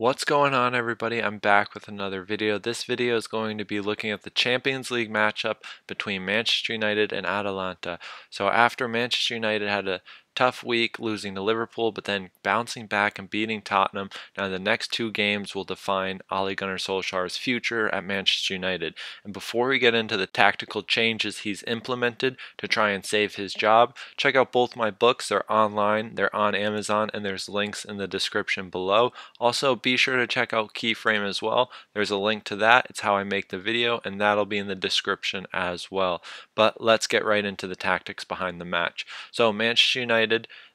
What's going on, everybody? I'm back with another video. This video is going to be looking at the Champions League matchup between Manchester United and Atalanta. So after Manchester United had a tough week losing to Liverpool, but then bouncing back and beating Tottenham, now the next two games will define Gunnar Solskjaer's future at Manchester United. And before we get into the tactical changes he's implemented to try and save his job, check out both my books. They're online, they're on Amazon, and there's links in the description below. Also, be sure to check out Keyframe as well. There's a link to that. It's how I make the video, and that'll be in the description as well. But let's get right into the tactics behind the match. So Manchester United,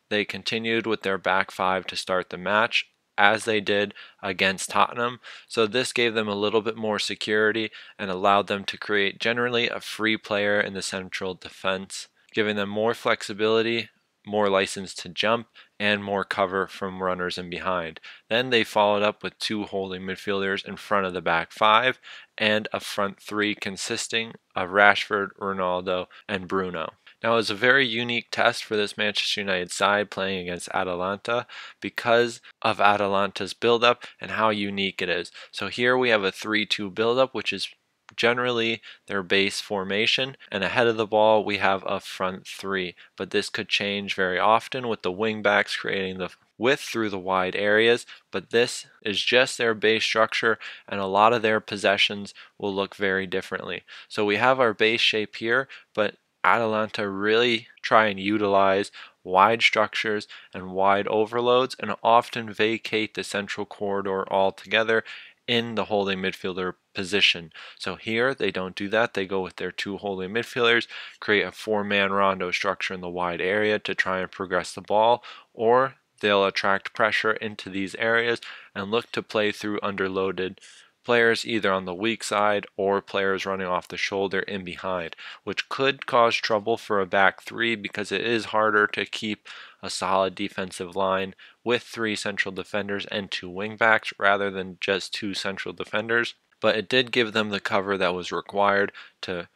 they continued with their back five to start the match, as they did against Tottenham. So this gave them a little bit more security and allowed them to create generally a free player in the central defense, giving them more flexibility, more license to jump, and more cover from runners in behind. Then they followed up with two holding midfielders in front of the back five and a front three consisting of Rashford, Ronaldo, and Bruno. Now, it was a very unique test for this Manchester United side playing against Atalanta because of Atalanta's build-up and how unique it is. So here we have a 3-2 build-up, which is generally their base formation, and ahead of the ball we have a front three, but this could change very often with the wing backs creating the width through the wide areas, but this is just their base structure, and a lot of their possessions will look very differently. So we have our base shape here, but Atalanta really try and utilize wide structures and wide overloads and often vacate the central corridor altogether in the holding midfielder position. So here they don't do that. They go with their two holding midfielders, create a four-man rondo structure in the wide area to try and progress the ball, or they'll attract pressure into these areas and look to play through underloaded players either on the weak side or players running off the shoulder in behind, which could cause trouble for a back three because it is harder to keep a solid defensive line with three central defenders and two wing backs rather than just two central defenders. But it did give them the cover that was required to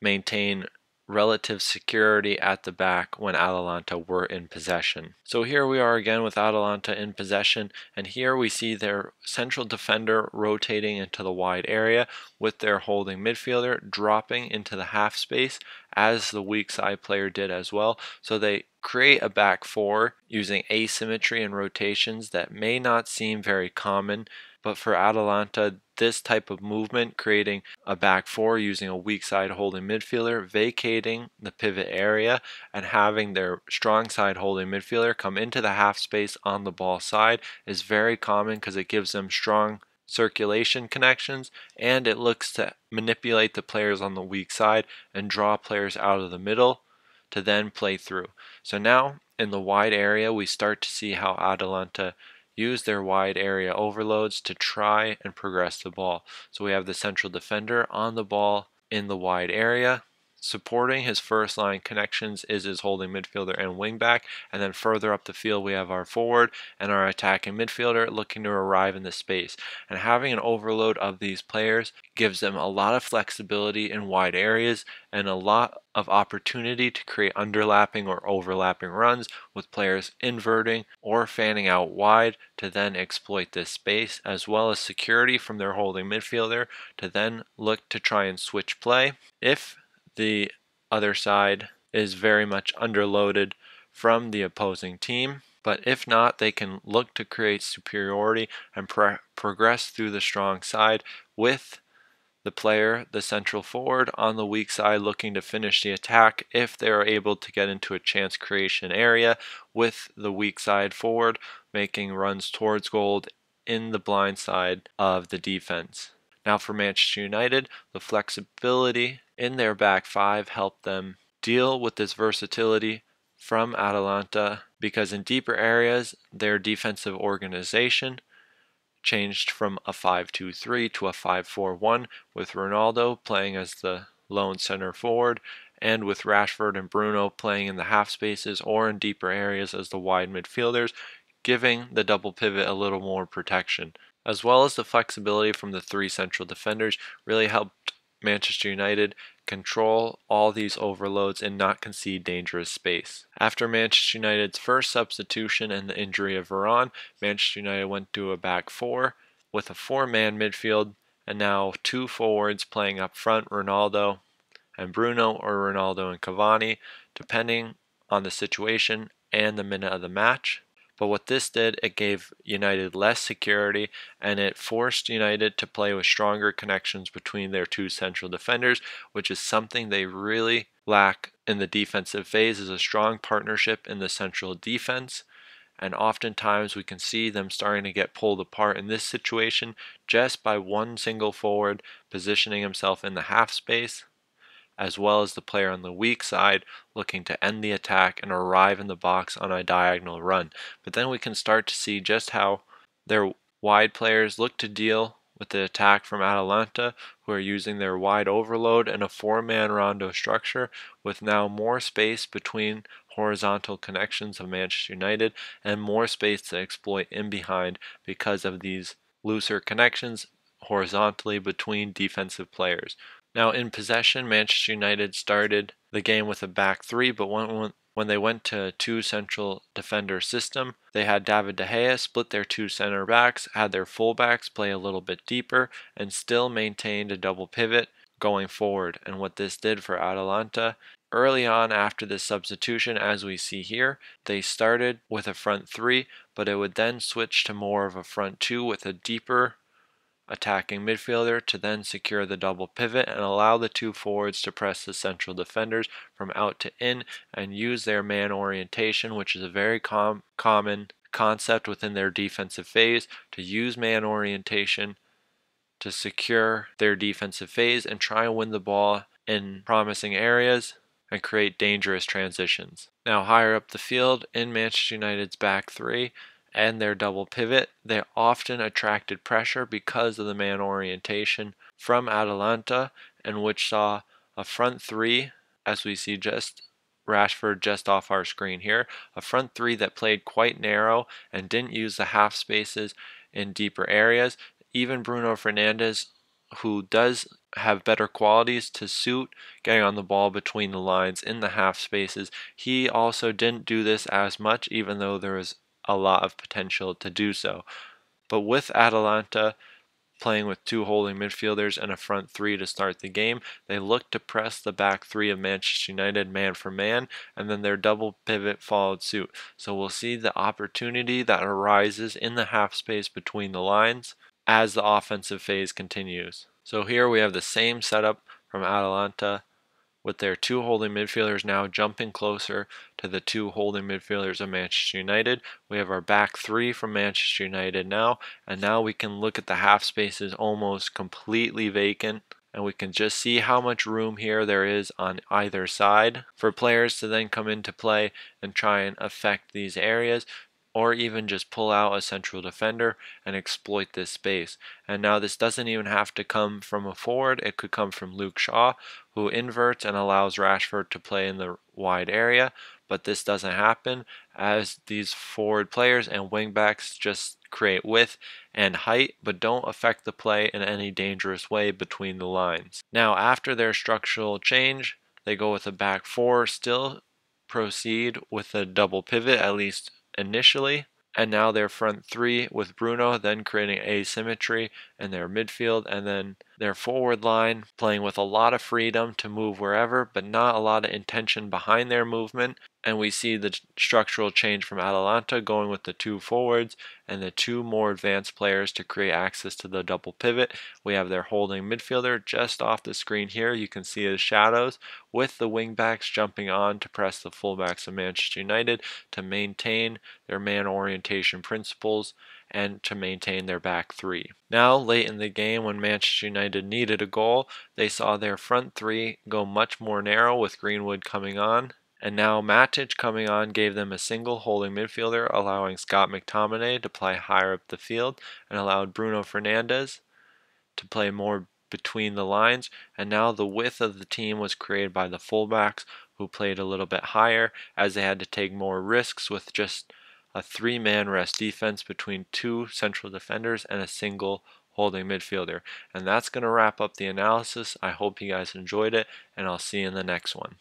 maintain relative security at the back when Atalanta were in possession. So here we are again with Atalanta in possession, and here we see their central defender rotating into the wide area with their holding midfielder dropping into the half space as the weak side player did as well. So they create a back four using asymmetry and rotations that may not seem very common, but for Atalanta, this type of movement, creating a back four using a weak side holding midfielder, vacating the pivot area, and having their strong side holding midfielder come into the half space on the ball side is very common because it gives them strong circulation connections, and it looks to manipulate the players on the weak side and draw players out of the middle to then play through. So now in the wide area, we start to see how Atalanta use their wide area overloads to try and progress the ball. So we have the central defender on the ball in the wide area. Supporting his first line connections is his holding midfielder and wingback, and then further up the field we have our forward and our attacking midfielder looking to arrive in the space. And having an overload of these players gives them a lot of flexibility in wide areas and a lot of opportunity to create underlapping or overlapping runs with players inverting or fanning out wide to then exploit this space, as well as security from their holding midfielder to then look to try and switch play if the other side is very much underloaded from the opposing team. But if not, they can look to create superiority and progress through the strong side with the player, the central forward, on the weak side looking to finish the attack if they are able to get into a chance creation area, with the weak side forward making runs towards goal in the blind side of the defense. Now for Manchester United, the flexibility in their back five helped them deal with this versatility from Atalanta because in deeper areas, their defensive organization changed from a 5-2-3 to a 5-4-1 with Ronaldo playing as the lone center forward and with Rashford and Bruno playing in the half spaces or in deeper areas as the wide midfielders, giving the double pivot a little more protection. As well as the flexibility from the three central defenders really helped Manchester United control all these overloads and not concede dangerous space. After Manchester United's first substitution and the injury of Varane, Manchester United went to a back four with a four-man midfield and now two forwards playing up front, Ronaldo and Bruno, or Ronaldo and Cavani, depending on the situation and the minute of the match. But what this did, it gave United less security, and it forced United to play with stronger connections between their two central defenders, which is something they really lack in the defensive phase, is a strong partnership in the central defense. And oftentimes we can see them starting to get pulled apart in this situation just by one single forward positioning himself in the half space, as well as the player on the weak side looking to end the attack and arrive in the box on a diagonal run. But then we can start to see just how their wide players look to deal with the attack from Atalanta, who are using their wide overload and a four-man rondo structure with now more space between horizontal connections of Manchester United and more space to exploit in behind because of these looser connections horizontally between defensive players. Now, in possession, Manchester United started the game with a back three, but when they went to a two central defender system, they had David De Gea split their two center backs, had their fullbacks play a little bit deeper, and still maintained a double pivot going forward. And what this did for Atalanta, early on after this substitution, as we see here, they started with a front three, but it would then switch to more of a front two with a deeper attacking midfielder to then secure the double pivot and allow the two forwards to press the central defenders from out to in and use their man orientation, which is a very common concept within their defensive phase, to use man orientation to secure their defensive phase and try and win the ball in promising areas and create dangerous transitions. Now, higher up the field in Manchester United's back three and their double pivot, they often attracted pressure because of the man orientation from Atalanta, and which saw a front three, as we see just Rashford just off our screen here, a front three that played quite narrow and didn't use the half spaces in deeper areas. Even Bruno Fernandes, who does have better qualities to suit getting on the ball between the lines in the half spaces, he also didn't do this as much, even though there was a lot of potential to do so. But with Atalanta playing with two holding midfielders and a front three to start the game, they looked to press the back three of Manchester United man for man, and then their double pivot followed suit. So we'll see the opportunity that arises in the half space between the lines as the offensive phase continues. So here we have the same setup from Atalanta, with their two holding midfielders now jumping closer to the two holding midfielders of Manchester United. We have our back three from Manchester United now, and now we can look at the half spaces almost completely vacant, and we can just see how much room here there is on either side for players to then come into play and try and affect these areas, or even just pull out a central defender and exploit this space. And now this doesn't even have to come from a forward, it could come from Luke Shaw, who inverts and allows Rashford to play in the wide area, but this doesn't happen as these forward players and wingbacks just create width and height, but don't affect the play in any dangerous way between the lines. Now, after their structural change, they go with a back four, still proceed with a double pivot, at least initially, and now their front three with Bruno then creating asymmetry in their midfield, and then their forward line playing with a lot of freedom to move wherever, but not a lot of intention behind their movement. And we see the structural change from Atalanta going with the two forwards and the two more advanced players to create access to the double pivot. We have their holding midfielder just off the screen here. You can see his shadows, with the wingbacks jumping on to press the fullbacks of Manchester United to maintain their man orientation principles and to maintain their back three. Now, late in the game, when Manchester United needed a goal, they saw their front three go much more narrow with Greenwood coming on. And now Matic coming on gave them a single holding midfielder, allowing Scott McTominay to play higher up the field, and allowed Bruno Fernandes to play more between the lines. And now the width of the team was created by the fullbacks, who played a little bit higher, as they had to take more risks with just a three-man rest defense between two central defenders and a single holding midfielder. And that's going to wrap up the analysis. I hope you guys enjoyed it, and I'll see you in the next one.